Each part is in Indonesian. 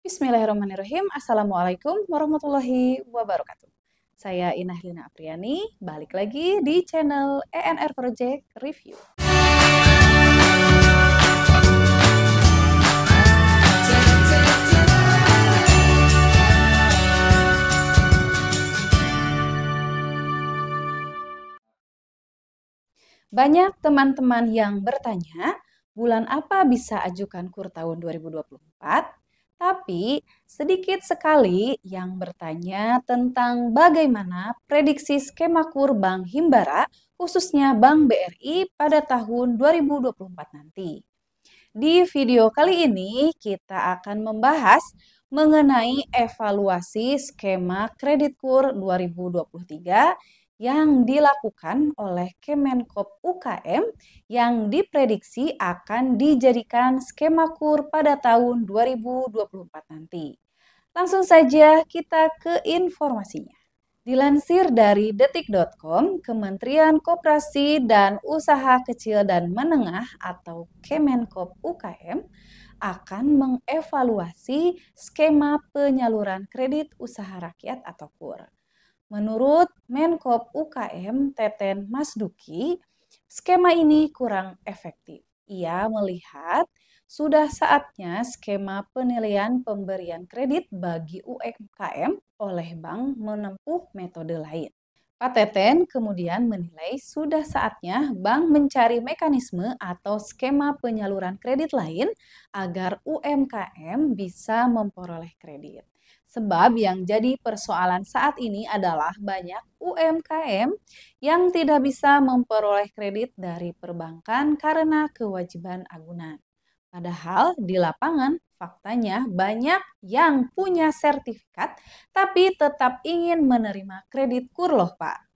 Bismillahirrahmanirrahim. Assalamualaikum warahmatullahi wabarakatuh. Saya Inahlina Apriani, balik lagi di channel ENR Project Review. Banyak teman-teman yang bertanya, bulan apa bisa ajukan KUR tahun 2024? Tapi sedikit sekali yang bertanya tentang bagaimana prediksi skema KUR Bank Himbara, khususnya Bank BRI pada tahun 2024 nanti. Di video kali ini kita akan membahas mengenai evaluasi skema kredit KUR 2023 yang dilakukan oleh Kemenkop UKM yang diprediksi akan dijadikan skema KUR pada tahun 2024 nanti. Langsung saja kita ke informasinya. Dilansir dari detik.com, Kementerian Koperasi dan Usaha Kecil dan Menengah atau Kemenkop UKM akan mengevaluasi skema penyaluran kredit usaha rakyat atau KUR. Menurut Menkop UKM Teten Masduki, skema ini kurang efektif. Ia melihat sudah saatnya skema penilaian pemberian kredit bagi UMKM oleh bank menempuh metode lain. Pak Teten kemudian menilai sudah saatnya bank mencari mekanisme atau skema penyaluran kredit lain agar UMKM bisa memperoleh kredit. Sebab yang jadi persoalan saat ini adalah banyak UMKM yang tidak bisa memperoleh kredit dari perbankan karena kewajiban agunan. Padahal di lapangan faktanya banyak yang punya sertifikat tapi tetap ingin menerima kredit KUR loh Pak.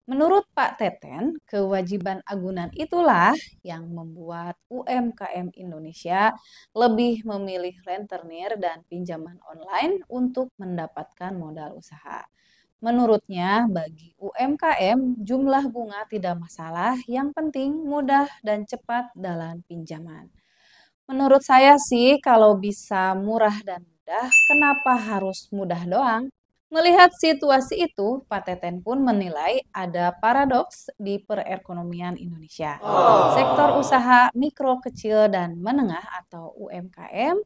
Menurut Pak Teten, kewajiban agunan itulah yang membuat UMKM Indonesia lebih memilih rentenir dan pinjaman online untuk mendapatkan modal usaha. Menurutnya, bagi UMKM, jumlah bunga tidak masalah, yang penting mudah dan cepat dalam pinjaman. Menurut saya sih, kalau bisa murah dan mudah, kenapa harus mudah doang? Melihat situasi itu, Pak Teten pun menilai ada paradoks di perekonomian Indonesia. Sektor usaha mikro, kecil, dan menengah atau UMKM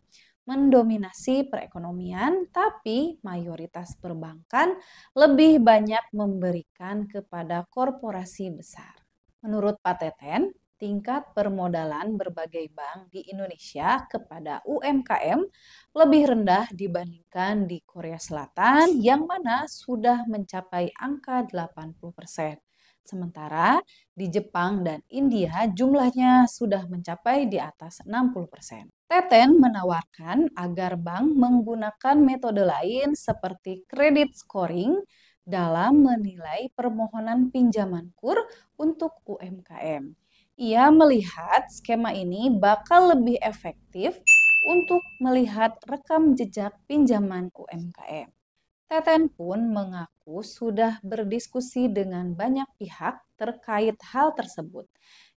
mendominasi perekonomian, tapi mayoritas perbankan lebih banyak memberikan kepada korporasi besar. Menurut Pak Teten, tingkat permodalan berbagai bank di Indonesia kepada UMKM lebih rendah dibandingkan di Korea Selatan yang mana sudah mencapai angka 80%. Sementara di Jepang dan India jumlahnya sudah mencapai di atas 60%. Teten menawarkan agar bank menggunakan metode lain seperti credit scoring dalam menilai permohonan pinjaman KUR untuk UMKM. Ia melihat skema ini bakal lebih efektif untuk melihat rekam jejak pinjaman UMKM. Teten pun mengaku sudah berdiskusi dengan banyak pihak terkait hal tersebut.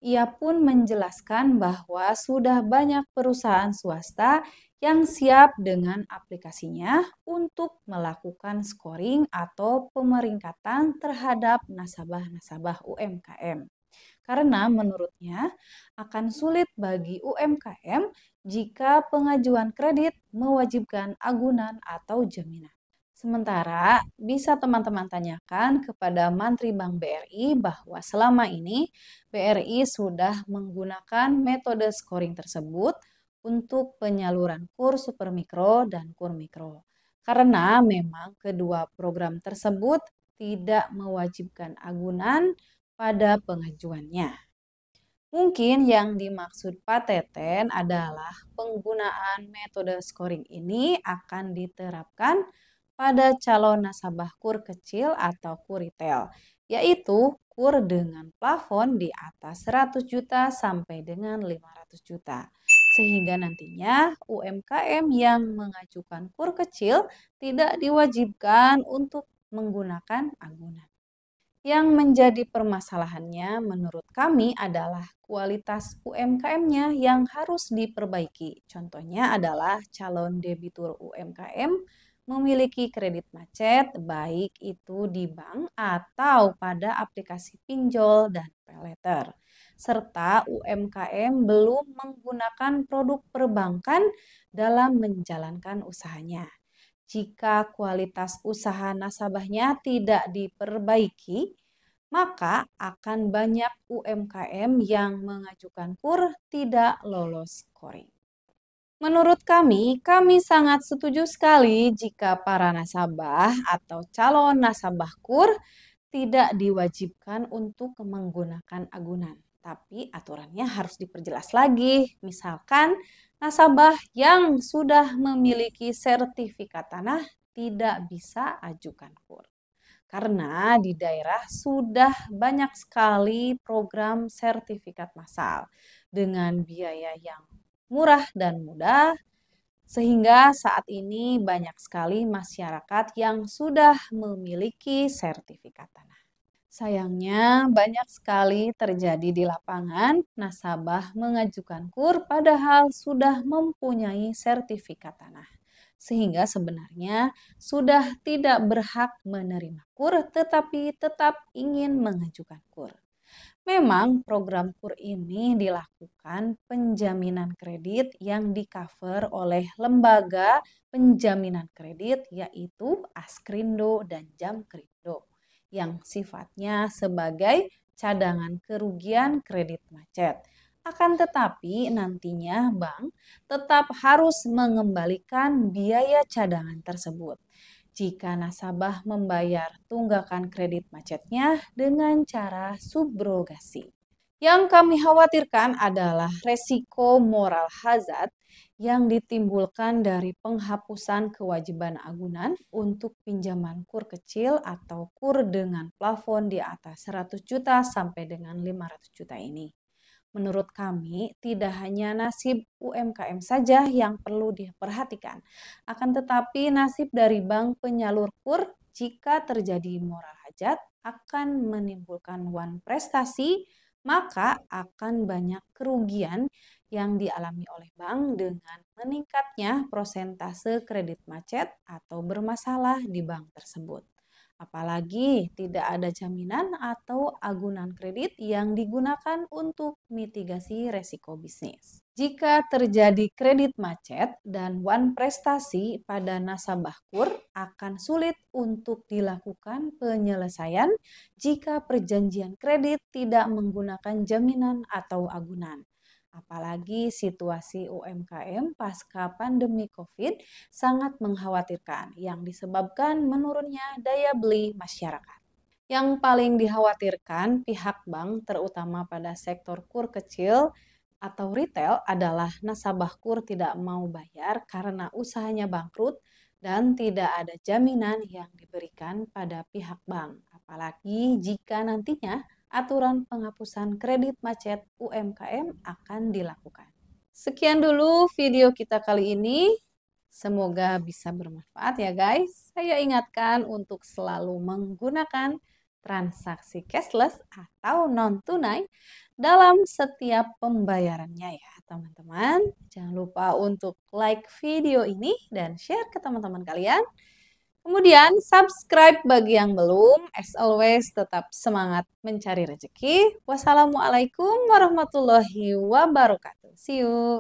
Ia pun menjelaskan bahwa sudah banyak perusahaan swasta yang siap dengan aplikasinya untuk melakukan scoring atau pemeringkatan terhadap nasabah-nasabah UMKM. Karena menurutnya akan sulit bagi UMKM jika pengajuan kredit mewajibkan agunan atau jaminan. Sementara bisa teman-teman tanyakan kepada Mantri Bank BRI bahwa selama ini BRI sudah menggunakan metode scoring tersebut untuk penyaluran KUR Supermikro dan KUR Mikro. Karena memang kedua program tersebut tidak mewajibkan agunan pada pengajuannya. Mungkin yang dimaksud Pak Teten adalah penggunaan metode scoring ini akan diterapkan pada calon nasabah KUR kecil atau KUR retail, yaitu KUR dengan plafon di atas 100 juta sampai dengan 500 juta. Sehingga nantinya UMKM yang mengajukan KUR kecil tidak diwajibkan untuk menggunakan agunan. Yang menjadi permasalahannya menurut kami adalah kualitas UMKM-nya yang harus diperbaiki. Contohnya adalah calon debitur UMKM memiliki kredit macet, baik itu di bank atau pada aplikasi pinjol dan paylater. Serta UMKM belum menggunakan produk perbankan dalam menjalankan usahanya. Jika kualitas usaha nasabahnya tidak diperbaiki, maka akan banyak UMKM yang mengajukan KUR tidak lolos scoring. Menurut kami sangat setuju sekali jika para nasabah atau calon nasabah KUR tidak diwajibkan untuk menggunakan agunan. Tapi aturannya harus diperjelas lagi. Misalkan nasabah yang sudah memiliki sertifikat tanah tidak bisa ajukan KUR. Karena di daerah sudah banyak sekali program sertifikat massal dengan biaya yang murah dan mudah, sehingga saat ini banyak sekali masyarakat yang sudah memiliki sertifikat tanah. Sayangnya banyak sekali terjadi di lapangan, nasabah mengajukan KUR padahal sudah mempunyai sertifikat tanah. Sehingga sebenarnya sudah tidak berhak menerima KUR tetapi tetap ingin mengajukan KUR. Memang program KUR ini dilakukan penjaminan kredit yang di-cover oleh lembaga penjaminan kredit yaitu Askrindo dan Jamkrindo yang sifatnya sebagai cadangan kerugian kredit macet. Akan tetapi nantinya bank tetap harus mengembalikan biaya cadangan tersebut jika nasabah membayar tunggakan kredit macetnya dengan cara subrogasi. Yang kami khawatirkan adalah resiko moral hazard yang ditimbulkan dari penghapusan kewajiban agunan untuk pinjaman KUR kecil atau KUR dengan plafon di atas 100 juta sampai dengan 500 juta ini. Menurut kami, tidak hanya nasib UMKM saja yang perlu diperhatikan, akan tetapi nasib dari bank penyalur KUR jika terjadi moral hajat akan menimbulkan wan prestasi, maka akan banyak kerugian yang dialami oleh bank dengan meningkatnya prosentase kredit macet atau bermasalah di bank tersebut. Apalagi tidak ada jaminan atau agunan kredit yang digunakan untuk mitigasi resiko bisnis. Jika terjadi kredit macet dan wan prestasi pada nasabah KUR akan sulit untuk dilakukan penyelesaian jika perjanjian kredit tidak menggunakan jaminan atau agunan. Apalagi situasi UMKM pasca pandemi COVID sangat mengkhawatirkan yang disebabkan menurunnya daya beli masyarakat. Yang paling dikhawatirkan pihak bank terutama pada sektor KUR kecil atau retail adalah nasabah KUR tidak mau bayar karena usahanya bangkrut dan tidak ada jaminan yang diberikan pada pihak bank. Apalagi jika nantinya aturan penghapusan kredit macet UMKM akan dilakukan. Sekian dulu video kita kali ini. Semoga bisa bermanfaat ya guys. Saya ingatkan untuk selalu menggunakan transaksi cashless atau non-tunai dalam setiap pembayarannya ya teman-teman. Jangan lupa untuk like video ini dan share ke teman-teman kalian. Kemudian subscribe bagi yang belum. As always tetap semangat mencari rezeki. Wassalamualaikum warahmatullahi wabarakatuh. See you.